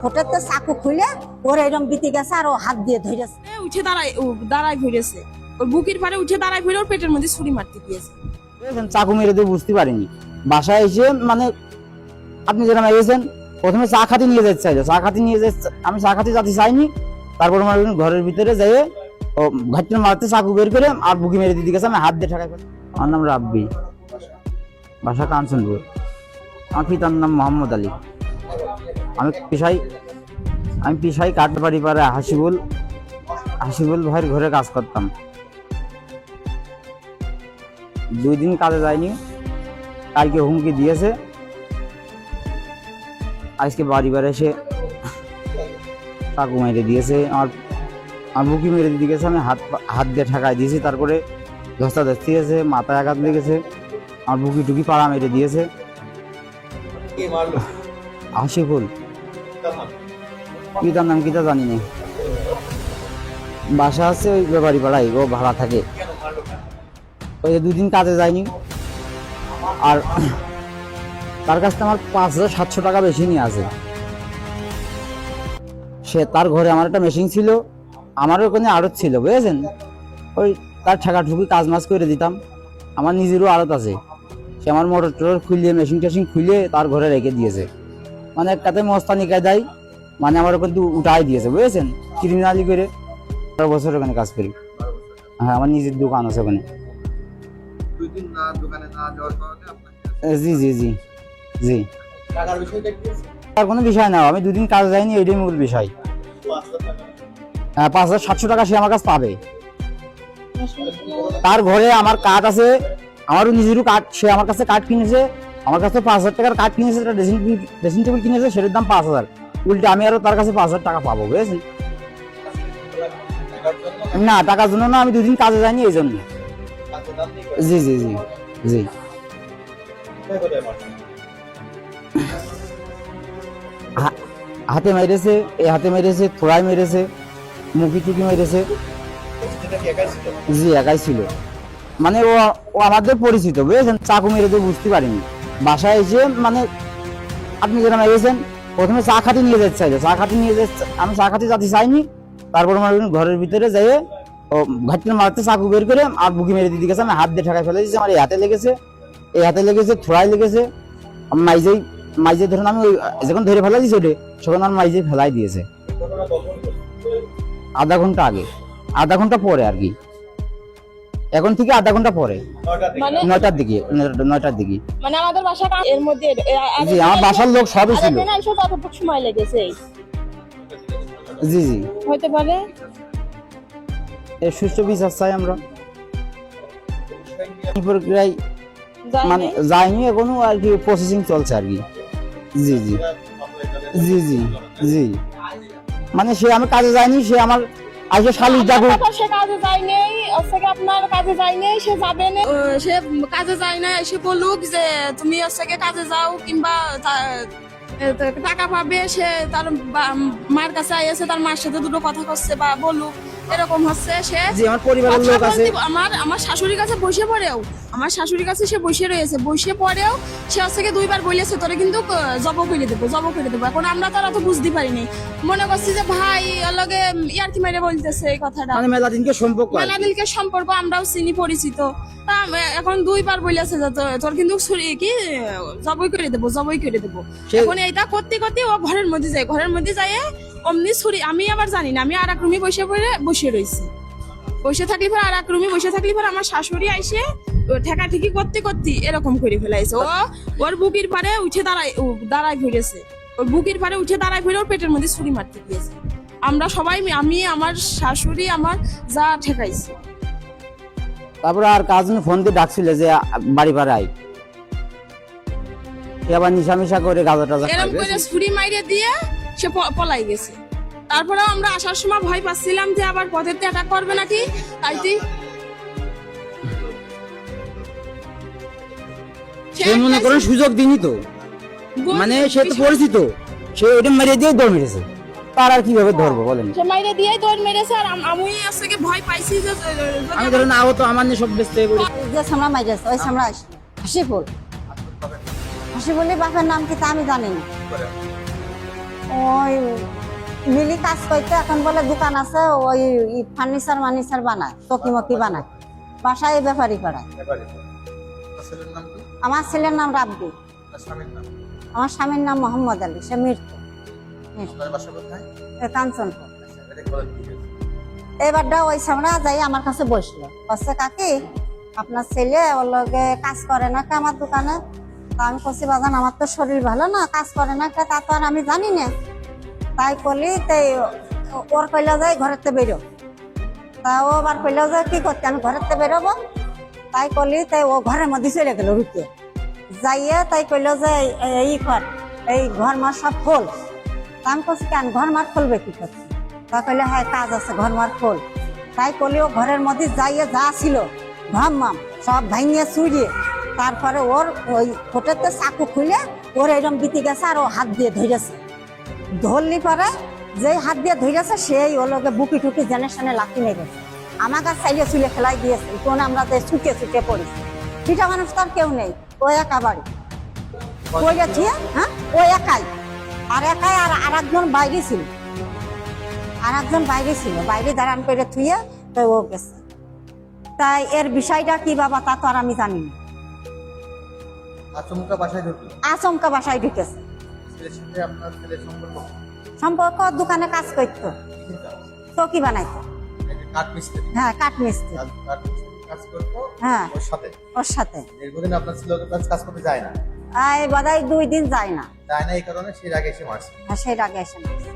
হঠাৎ চাকু খুলে ওর এরকম বিতে গেছে আর ও হাত দিয়ে ধরেছে। উঠে দাঁড়ায় ধরেছে, ওর বুকের পারে উঠে দাঁড়ায় ধরে ওর পেটের মধ্যে ছুরি মারতে দিয়েছে। চাকু মেরে দিয়ে বুঝতে পারিনি, বাসায় এসে মানে আপনি যেটা মেরেছেন প্রথমে চা খাতে নিয়ে যেতে চাইলো, চা খাতে নিয়ে যেতে আমি চা খাতে যেতে চাইনি। তারপর আমার ঘরের ভিতরে যেয়ে ও ঘাটতে মারতে চাকু বের করে আর বুকি মেরে দিয়ে গেছে, আমি হাত দিয়ে ঠেকাই ফেলি। আমার নাম রাব্বি, বাসা কাঞ্চনপুর। আমার পিতার নাম মোহাম্মদ আলী। আমি পেশায় কাঠবাড়ি পাড়ে হাসিবুল ভাইয়ের ঘরে কাজ করতাম। 2 দিন কাজে যায়নি, কালকে হুমকি দিয়েছে, আজকে বাড়ি এসে চাকু মেরে দিয়েছে, আমার বুকি মেরে দিয়ে গেছে। আমি হাত দিয়ে ঠেকাই দিয়েছি, তারপরে ধস্তা ধস্তি গেছে, মাথায় আঘাত লেগেছে, আমার বুকি টুকি পাড়া মেরে দিয়েছে। হাসিফুল, পিতার নাম কিতা জানি না। বাসা আছে ওই ব্যাপারী পাড়ায়, ও ভাড়া থাকে। ওই 2 দিন কাজে যায়নি, আর তার কাছ থেকে আমার 5700 টাকা বেশি নিয়ে আছে। সে তার ঘরে আমার একটা মেশিন ছিল, আমারও ওখানে আড়ত ছিল, বুঝেছেন। ওই তার ঠেকাঠুকি কাজ মাজ করে দিতাম। আমার নিজেরও আড়ত আছে, সে আমার মোটর টোটর খুলিয়ে মেশিন টেশিন খুলিয়ে তার ঘরে রেখে দিয়েছে। মানে একটাতে মস্তানি কায়দায় মানে আমার ওখানে উঠাই দিয়েছে, বুঝেছেন, ক্রিমিনালি করে। 12 বছর ওখানে কাজ করি। হ্যাঁ, আমার নিজের দোকান আছে ওখানে। জি জি জি জি, তার কোনো বিষয় না, আমি 2 দিন কাজ যাইনি, এটাই মূল বিষয়। 5700 টাকা সে আমার কাছে পাবে। তার ঘরে আমার কাঠ আছে, আমারও নিজেরও কাঠ, সে আমার কাছে কাঠ কিনেছে, আমার কাছে 5000 টাকার কাঠ কিনেছে, একটা ড্রেসিং টেবিল কিনেছে, সেটার দাম 5000। উল্টে আমি আরো তার কাছে 5000 টাকা পাবো, বুঝেছেন। না, টাকার জন্য না, আমি 2 দিন কাজে যাইনি এই জন্য। জি জি জি জি, হাতে মেরেছে, এই হাতে মেরেছে, থোড়ায় মেরেছে, মুখি টুকি মেরেছে। জি, একাই ছিল। মানে ও আমাদের পরিচিত, বুঝেছেন। চাকু মেরে দিয়ে বুঝতে পারিনি, বাসায় এসে মানে আপনি যেটা মেরেছেন প্রথমে চা খাতে নিয়ে যেতে চাইলো, চা খাতে নিয়ে যেতে আমি চা খাতে যেতে চাইনি। তারপর আমার ঘরের ভিতরে যেয়ে ও ঘাটতে মারতে চাকু বের করে আর বুকি মেরে দিয়ে গেছে, আমি হাত দিয়ে ঠেকাই ফেলে দিয়েছি। আমার এই হাতে লেগেছে, থোড়াই লেগেছে। মাইজে ধরুন আমি যখন ধরে ফেলা দিয়েছি ওটা, তখন আমার মাইজে ফেলাই দিয়েছে। আধা ঘন্টা আগে, আধা ঘন্টা পরে আর কি, এখন থেকে আধা ঘন্টা পরে, 9টার দিকে। মানে আমাদের বাসা এর মধ্যে জি, আমার বাসার লোক সবই ছিল। ততটুকু সময় লেগেছে। জি জি, হতে পারে। এর সুষ্ঠু বিচার চাই আমরা। প্রক্রিয়ায় মানে যায়নি এখনো, আর কি প্রসেসিং চলছে আর কি। জি জি জি জি জি, মানে সে আমি কাজে যায়নি, সে আমার আজকে শালিশ ডাকু। সে কাজে যায়নি, আপনার কাজে যায়নি, সে যাবে না, সে কাজে যায় না। এসে বলুক যে তুমি কাজে যাও, কিংবা টাকা পাবে। সে তার মায়ের কাছে আইছে, তার মার সাথে দুটো কথা করছে বা বলুক, এরকম হচ্ছে। সে আমার পরিবারের লোক আছে, আমার শাশুড়ির কাছে বসে পড়েও, আমার শাশুড়ির কাছে সে বসে রয়েছে, বসে পড়েও সে 2বার বলেছে তোরে কিন্তু জব করে দেবো। এখন আমরা তারা তো বুঝতে পারিনি, মনে করছি যে ভাই লগে ইয়ার কি মেরে বলতেছে এই কথাটা। মানে মেলাদিনকে সম্পর্ক আমরাও চিনি, পরিচিত। এখন 2বার বলেছে যে তোর কিন্তু কি জবই করে দেবো। এখন এইটা করতে করতে ও ঘরের মধ্যে যায় অমনি ছুরি। আমি আবার জানি না, আমি আর এক রুমে বসে রয়েছি। বসে থাকলে পর আর এক রুমে বসে থাকলে পর আমার শাশুড়ি আইসে ঠেকা ঠেকি করতে এরকম করে ফেলাইছে। ওর বুকের পারে উঠে দাঁড়ায় ঘুরেছে, ওর বুকের পারে উঠে দাঁড়ায় ঘুরে ওর পেটের মধ্যে ছুরি মারতে দিয়েছে। আমরা সবাই, আমি, আমার শাশুড়ি, আমার যা ঠেকাইছি। তারপরে আর কাজ ফোন দিয়ে ডাকছিল যে বাড়ি পাড়ায়, আবার নিশা করে গাঁজা টাজা এরকম করে ছুরি মাইরে দিয়ে সে পলাই গেছে। তারপরে আমরা আসার সময় ভয় পাচ্ছিলাম যে আবার পথের অ্যাটাক করবে নাকি, তাইতে সে মনে করেন সুযোগ দিনই তো, মানে সে তো পরিচিত, সে ওইটা মেরে দিয়ে দৌড় মেরেছে। তার আর কিভাবে ধরবো বলেন। সে মাইরে দিয়ে দৌড় মেরেছে, আর আমি ভয় পাইছি যে আমি ধরুন আহত, আমার নিয়ে সব ব্যস্ত হয়ে পড়ি। যে সামরা মাইরেছে ওই সামরা হাসিফুল, হাসিফুলের বাপের নাম কি তা আমি জানি না। ওই মিলি কাজ করতে এখন বলে দোকান আছে, ওই ফার্নিচার মার্নিচার বানায়, চকিমকি বানায়, বাসায় ব্যাপারী পাড়ায়। ব্যাপারে আপনার ছেলের নাম কি? আমার ছেলের নাম রাব্বি, আপনার স্বামীর নাম? আমার স্বামীর নাম মোহাম্মদ আলী, সে মৃত্যু আপনার বাসা কোথায়? কাঞ্চনপুর। আচ্ছা, এটা বলেন কি হয়েছে? এবারটা ওই সামনে যাই আমার কাছে বসলো, বলছে কাকি আপনার ছেলে ওর লগে কাজ করে না কে আমার দোকানে? তা আমি বলছি বাজান আমার তো শরীর ভালো না, কাজ করে না কে তা তো আর আমি জানি না। তাই করলি তাই ওর কইলা যায় ঘরের তে বেরো। তা ও আবার কইলা যায় কি করতে, আমি ঘরের তে বেরোবো। তাই করলি তাই ও ঘরের মধ্যে চলে গেল রুকে যাইয়ে, তাই কইলো যে এই কর, এই ঘর মার সব খোল। তা আমি বলছি কেন ঘর মার খুলবে কি করছে? তা কইলে হ্যাঁ কাজ আছে ঘর মার খোল। তাই করলি ও ঘরের মধ্যে যাইয়ে যা ছিল ঘাম মাম সব ভাঙিয়ে চুরিয়ে, তারপরে ওর ওই হোটেলতে চাকু খুলে ওর এরকম বিতি গেছে আর ও হাত দিয়ে ধরেছে। ধরলি পরে যেই হাত দিয়ে ধরেছে সেই ও লোকে বুকি টুকি জেনে সেনে লাথি মেরেছে, আমার কাছে চাইলে চুলে ফেলাই দিয়েছে। কোন আমরা তো ছুটে ছুটে পড়েছি, পিঠা মানুষ তো আর কেউ নেই, ও একা বাড়ি ওই যাচ্ছি। হ্যাঁ ও একাই, আর একাই আর একজন বাইরে ছিল, আর একজন বাইরে ছিল, বাইরে দাঁড়ান করে থুয়ে তো ও গেছে। তাই এর বিষয়টা কি বাবা তা তো আর আমি জানি না। আচমকা বাসায় ঢুকলো, আচমকা বাসায় ঢুকেছে। ছেলের সাথে আপনার ছেলের সম্পর্ক কি? সম্পর্ক দোকানে কাজ করতো, কি কাজ? চকি বানাইতো। এই যে কাঠ মিস্ত্রি, হ্যাঁ কাঠ মিস্ত্রি, কাঠ মিস্ত্রি কাজ করতো হ্যাঁ ওর সাথে। ওর সাথে দীর্ঘদিন আপনার ছেলে ওদের কাছে কাজ করতে যায় না, এই বোধহয় 2 দিন যায় না, যায় না এই কারণে সে আগে এসে মারছে। আর সেই আগে এসে মারছে।